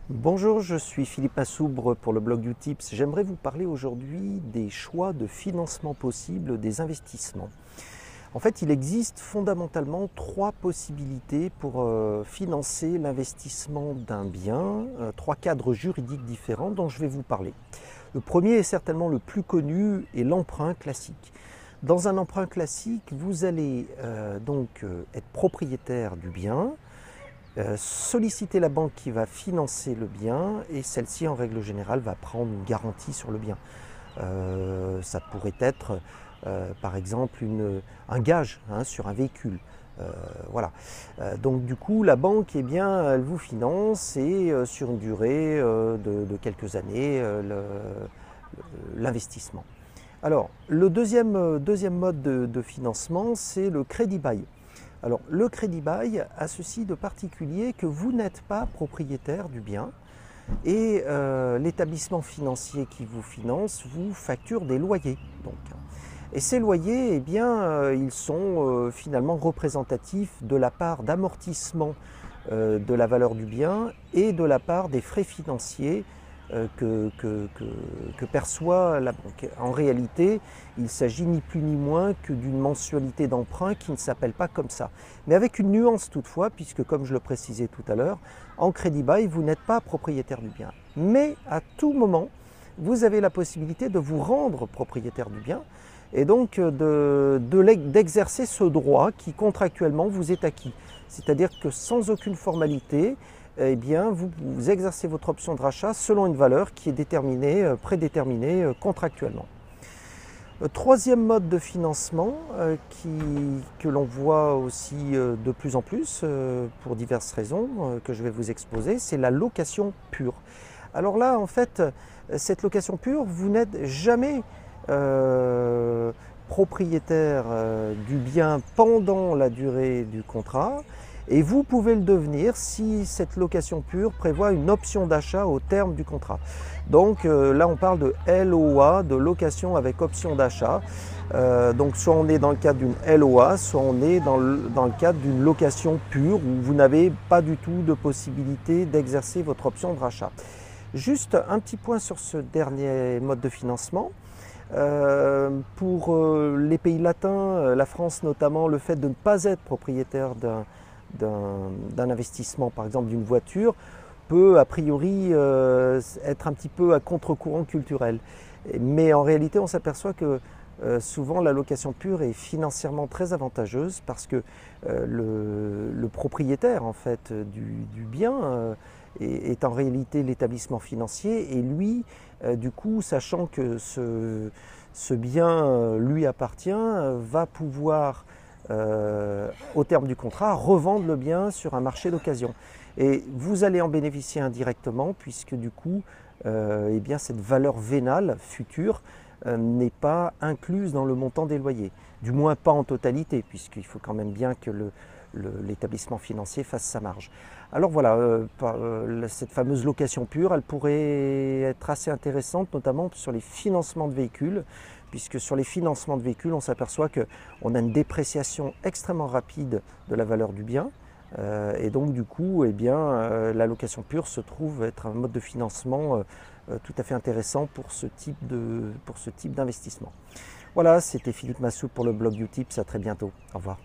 Bonjour, je suis Philippe Massoubre pour le blog Utips. J'aimerais vous parler aujourd'hui des choix de financement possibles des investissements. En fait, il existe fondamentalement trois possibilités pour financer l'investissement d'un bien, trois cadres juridiques différents dont je vais vous parler. Le premier est certainement le plus connu et l'emprunt classique. Dans un emprunt classique, vous allez être propriétaire du bien, solliciter la banque qui va financer le bien et celle-ci en règle générale va prendre une garantie sur le bien. Ça pourrait être par exemple un gage sur un véhicule. Voilà. Donc du coup la banque elle vous finance et sur une durée de quelques années l'investissement. Alors le deuxième mode de financement, c'est le crédit bail. Alors le crédit bail a ceci de particulier que vous n'êtes pas propriétaire du bien et l'établissement financier qui vous finance vous facture des loyers. Et ces loyers, ils sont finalement représentatifs de la part d'amortissement de la valeur du bien et de la part des frais financiers que perçoit la banque. En réalité, il s'agit ni plus ni moins que d'une mensualité d'emprunt qui ne s'appelle pas comme ça. Mais avec une nuance toutefois, puisque comme je le précisais tout à l'heure, en crédit bail, vous n'êtes pas propriétaire du bien. Mais à tout moment, vous avez la possibilité de vous rendre propriétaire du bien et donc d'exercer ce droit qui contractuellement vous est acquis. C'est-à-dire que sans aucune formalité, vous exercez votre option de rachat selon une valeur qui est prédéterminée contractuellement. Troisième mode de financement que l'on voit aussi de plus en plus pour diverses raisons que je vais vous exposer, c'est la location pure. Alors là, en fait, cette location pure, vous n'êtes jamais propriétaire du bien pendant la durée du contrat. Et vous pouvez le devenir si cette location pure prévoit une option d'achat au terme du contrat. Donc là on parle de LOA, de location avec option d'achat. Donc soit on est dans le cadre d'une LOA, soit on est dans le cadre d'une location pure où vous n'avez pas du tout de possibilité d'exercer votre option de rachat. Juste un petit point sur ce dernier mode de financement. Pour les pays latins, la France notamment, le fait de ne pas être propriétaire d'un investissement, par exemple d'une voiture, peut a priori être un petit peu à contre-courant culturel. Mais en réalité, on s'aperçoit que souvent la location pure est financièrement très avantageuse parce que le propriétaire en fait, du bien est en réalité l'établissement financier et lui, du coup, sachant que ce bien lui appartient, va pouvoir au terme du contrat, revendre le bien sur un marché d'occasion. Et vous allez en bénéficier indirectement puisque du coup, cette valeur vénale future n'est pas incluse dans le montant des loyers. Du moins pas en totalité, puisqu'il faut quand même bien que l'établissement financier fasse sa marge. Alors voilà, cette fameuse location pure, elle pourrait être assez intéressante, notamment sur les financements de véhicules, puisque sur les financements de véhicules, on s'aperçoit qu'on a une dépréciation extrêmement rapide de la valeur du bien. Et donc du coup, la location pure se trouve être un mode de financement tout à fait intéressant pour ce type d'investissement. Voilà, c'était Philippe Massoubre pour le blog Utips. À très bientôt. Au revoir.